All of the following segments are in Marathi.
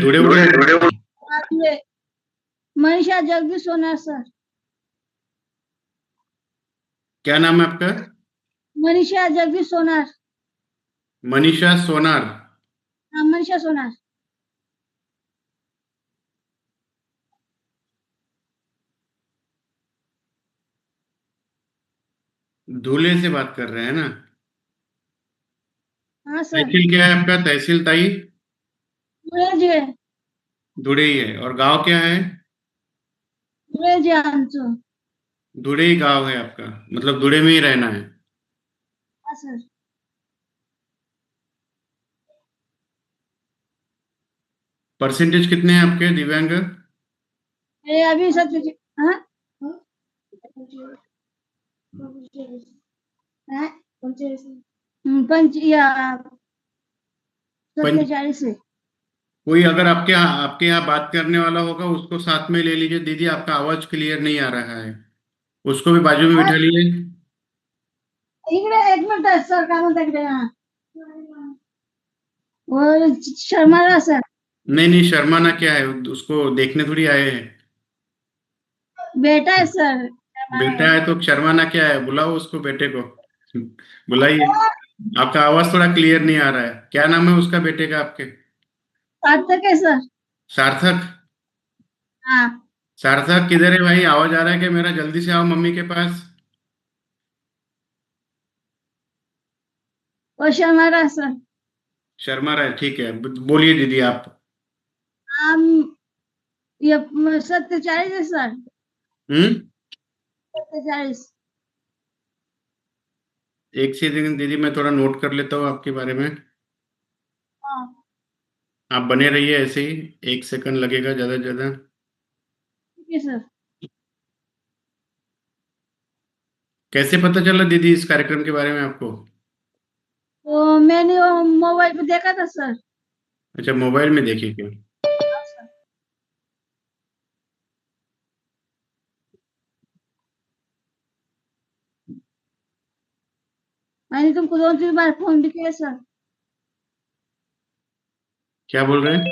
धुड़े उड़े मनीषा जगदीश सोनार सर। क्या नाम है आपका? मनीषा जगदीश सोनार। मनीषा सोनार। हाँ, मनीषा सोनार। धूले से बात कर रहे हैं ना? हाँ सर। तहसील क्या है आपका? तहसील ताई धुळे जे धुड़े ही है। और गांव क्या है? धुळे जे आमचं। धुड़े ही गांव है आपका, मतलब धुड़े में ही रहना है। हाँ सर। परसेंटेज कितने हैं आपके दिव्यांग? मेरे अभी सत्य। हाँ, हाँ? या पंच 47 है। कोई अगर आपके यहाँ बात करने वाला होगा उसको साथ में ले लीजिए। दीदी आपका आवाज क्लियर नहीं आ रहा है, उसको भी बाजू में बिठा लीजिए। इकडे एक मिनिट सर, काय म्हणता इकडे? हाँ। वो शर्मा सर। नहीं नहीं, शर्माना क्या है? उसको देखने थोड़ी आए हैं। बेटा है सर। बेटा है तो शर्माना क्या है? बुलाओ उसको, बेटे को बुलाइए। आपका आवाज थोड़ा क्लियर नहीं आ रहा है। क्या नाम है उसका, बेटे का आपके? सार्थक है सर। सार्थक। हाँ। सार्थक किधर है भाई? आवाज आ रहा है कि मेरा? जल्दी से आओ मम्मी के पास। वो शर्मा सर। शर्मा रहा है, ठीक है। बोलिए दीदी आप। हम ये 47 है सर। हम्म। 47। एक सेकंड दीदी, मैं थोड़ा नोट कर लेता हूँ आपके बारे में। हाँ, आप बने रहिए ऐसे ही, 1 सेकंड लगेगा ज्यादा से ज्यादा। ठीक है सर। कैसे पता चला दीदी इस कार्यक्रम के बारे में आपको? तो मैंने वो मोबाइल पे देखा था सर। अच्छा, मोबाइल में देखी क्या? हाँ सर। मैंने तुमको 2-3 बार फोन भी किया सर। क्या बोल रहे हैं?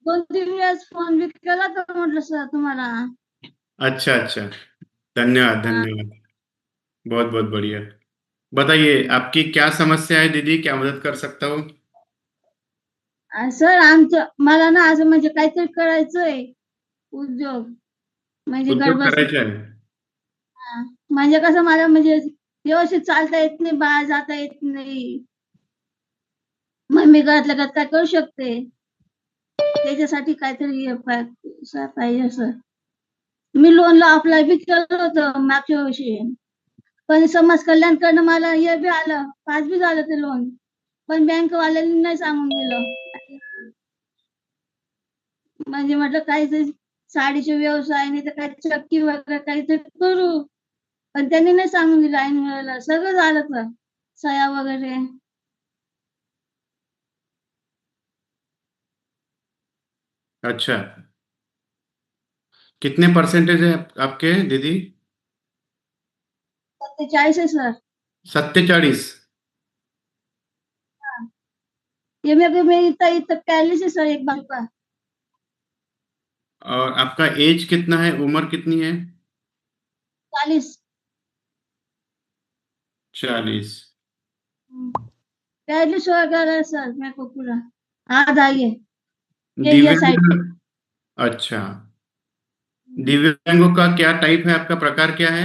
2-3 वेळेस फोन भी केला तर म्हटलं सर तुम्हाला। अच्छा अच्छा, धन्यवाद हाँ। धन्यवाद। बहुत बहुत बढ़िया। बताइए आपकी क्या समस्या है दीदी, क्या मदद कर सकता हूँ? सर आमचं मला ना असं म्हणजे काहीतरी करायचंय उद्योग, म्हणजे घर उद्योग बसल्या. करायचा आहे? हां. म्हणजे कसं मला म्हणजे व्यवस्थित चालता येत नाही, बाहेर जाता येत नाही. मग मी घरातल्या घरात काय करू शकते? त्याच्यासाठी काहीतरी पाहिजे सर. मी लोनला अप्लाय बी केलं होतं मागच्या वर्षी. पण समाज कल्याणकडनं मला हे बी आलं, पास बी झालं ते लोन. पण बँकवाल्यांनी नाही सांगून दिलं. म्हणजे म्हटलं काहीतरी साडीचे व्यवसाय नाही तर काही चक्की वगैरे काहीतरी करू. पण त्यांनी नाही सांगून दिलं ऐन वेळेला. सगळं झालं तर सह्या वगैरे. अच्छा, कितने परसेंटेज है आपके दीदी? 47 आहे सर. 47? हां. ये मैं इतना इतना कैरलेस है सर एक बार का। और आपका एज कितना है, उम्र कितनी है? 40। 40? कैरलेस वगैरह है सर मेरे को पूरा। आधा ये साइड। दिव्यांग? अच्छा, दिव्यांगों का क्या टाइप है, आपका प्रकार क्या है?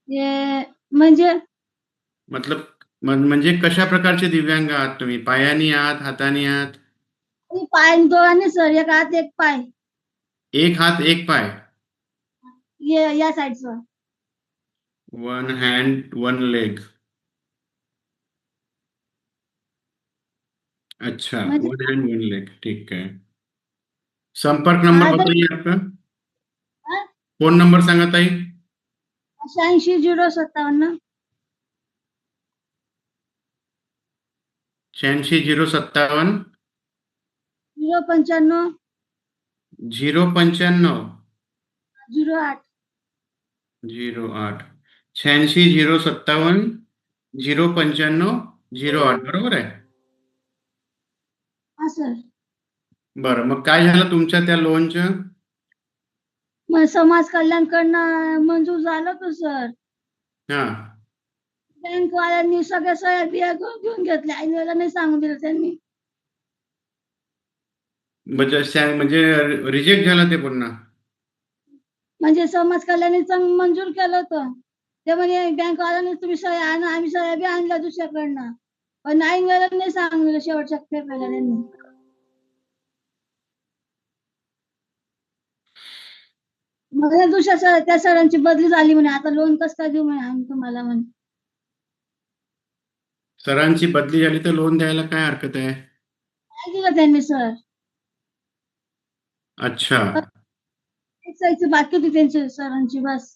ये म्हणजे मतलब म्हणजे कशा प्रकारचे दिव्यांग आहात तुम्ही? पायानी आहात, हातानी आहात? पाय दोघांनी सर, एक हात एक पाय. एक हाथ एक पाय? ये या साइडचं. One hand one leg? अच्छा, म्हणजे वन हैंड वन लेग, ठीक है। संपर्क नंबर आधा बताइए आपका। फोन नंबर सांगा ताई। 86-057. 86-057. 095. 095. 08. 08. 86-057. 095. 08, बरोबर आहे? हा सर. बरं, मग काय झालं तुमच्या त्या लोनचं? मग समाज कल्याणकडनं मंजूर झालं होतं सर. हा. बँकवाल्यांनी सगळ्या सह्या बिया घेऊन घेतल्या, ऐन वेळेला नाही सांगून दिलं त्यांनी. म्हणजे रिजेक्ट झालं ते पुन्हा? म्हणजे समाज कल्याणीचं मंजूर केलं होतं. ते म्हणे बँकवाल्यांनी तुम्ही सह्या आणा, आम्ही सह्या बी आणल्या दुसऱ्याकडनं. पण ऐन वेळेला नाही सांगितलं शेवटच्या खेपेला त्यांनी. मग दुसऱ्या त्या सरांची बदली झाली म्हणे, आता लोन कसं काय देऊ म्हणे आम्ही तुम्हाला म्हणे. सरांची बदली झाली तर लोन द्यायला काय हरकत आहे? काय दिलं त्यांनी सर. अच्छा. एक बाकी होती त्यांची सरांची, बस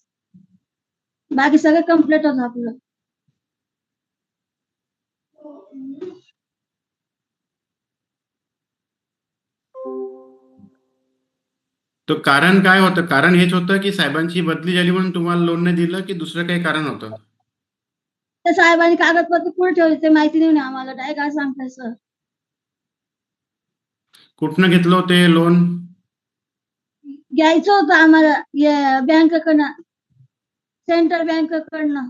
बाकी सगळं कम्प्लीट होतं आपलं. तो कारण काय होतं? कारण हेच होतं की साहेबांची बदली झाली म्हणून तुम्हाला लोन नाही दिलं, की दुसरं काही कारण होतं? त्या साहेबांनी कागदपत्र कुठे ठेवले ते माहिती नाही म्हणे आम्हाला, काय काय सांगताय सर. कुठनं घेतलं होते लोन? घ्यायचं होतं आम्हाला बँकेकडनं, सेंट्रल बँकेकडनं.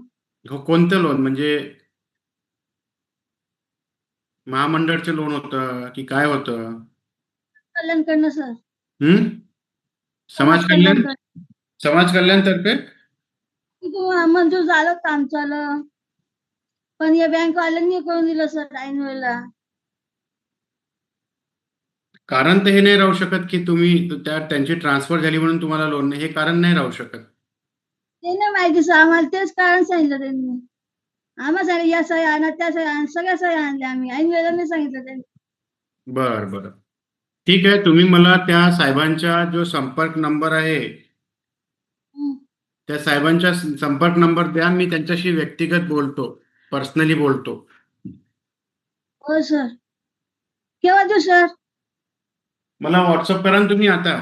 कोणतं लोन? म्हणजे महामंडळचं लोन होतं की काय होतं? कल्याणकडनं सर. हम्म. समाज समाज कल्याण? कल्याणकडनं. समाज कल्याण तर्फे? तिथून मंजूर झालं होतं आमचं, पण या बँकवाल्यांनी करून दिलं सर ऐन वेळेला. कारण तर हे नाही राहू शकत की त्यांची ट्रान्सफर झाली म्हणून तुम्हाला लोन नाही, हे कारण नाही राहू शकत. ते नाही माहिती सर, आम्हाला तेच कारण सांगितलं त्यांनी. आम्हाला सांगितलं या सह्या आणा, त्या सह्या आणा, सगळ्या सह्या आणल्या आम्ही, ऐन वेळेला नाही सांगितलं त्यांनी. बरं बरं, ठीक आहे. तुम्ही मला त्या साहेबांचा जो संपर्क नंबर आहे, हं. त्या साहेबांचा संपर्क नंबर द्या, मी त्यांच्याशी व्यक्तिगत बोलतो, पर्सनली बोलतो. हो सर. केव्हा देऊ सर? मला व्हॉट्सअप करा ना तुम्ही आता.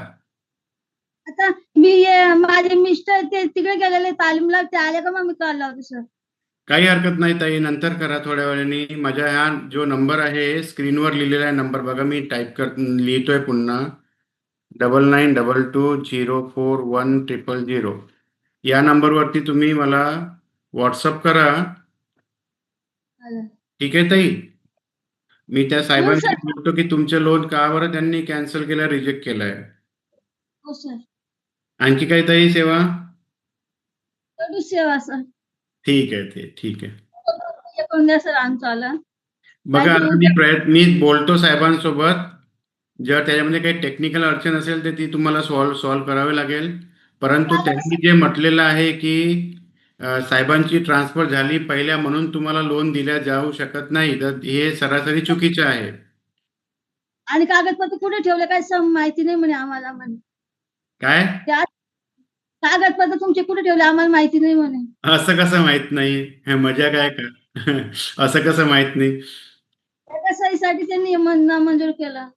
आता माझे मिस्टर ते तिकडे गेलेले तालीमला, ते आले का मग मी कॉल लावते सर. काही हरकत नाही ताई, नंतर करा थोड्या वेळाने. माझ्या हा जो नंबर आहे स्क्रीनवर लिहिलेला आहे नंबर, बघा मी लिहितोय पुन्हा, 9922041000. या नंबरवरती तुम्ही मला व्हॉट्सअप करा. चालेल. ठीक आहे ताई? मी त्या हो साहेबांशी सर. बोलतो की तुमचे लोन का बरं त्यांनी कॅन्सल केलं, रिजेक्ट केलंय. हो सर. आणखी काही ताई सेवा? एवढी सेवा सर. ठीक आहे ते, ठीक आहे. हे करून द्या सर आमचं आलं. बघा काहीतरी आता मी बोलतो साहेबांसोबत. जर त्याच्यामध्ये काही टेक्निकल अडचण असेल तर ती तुम्हाला सॉल्व्ह करावी लागेल. परंतु त्यांनी जे म्हटलेलं आहे की साहेबांची ट्रान्सफर झाली पहिल्या म्हणून तुम्हाला लोन दिल्या जाऊ शकत नाही, तर हे सरासरी चुकीचं आहे. आणि कागदपत्र कुठे ठेवले काय माहिती नाही म्हणे आम्हाला म्हणे. काय? त्या कागदपत्र तुमचे कुठे ठेवले आम्हाला माहिती नाही म्हणे. असं कसं माहित नाही? हे मजा काय का? असं कसं माहित नाही? त्या सहीसाठी त्यांनी मंजूर केलं.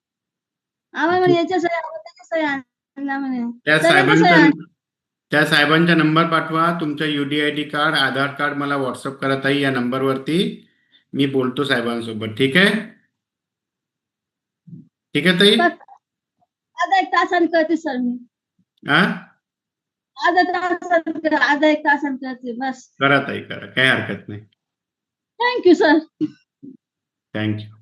आम्हाला म्हणे याच्या सह्या हव्या, त्याच्या सह्या आणल्या म्हणे. त्या सगळ्यांच्या साहेबांचा सह्या त्या साहेबांचा नंबर पाठवा, तुमचं UDID कार्ड, आधार कार्ड मला व्हॉट्सअप करा ताई या नंबरवरती. मी बोलतो साहेबांसोबत. ठीक आहे? ठीक आहे ताई? अर्धा एक तासाने करते सर मी. हा, अर्धा एक तासाने करते बस. करा ताई, करा, काही हरकत नाही. Thank you sir. थँक्यू.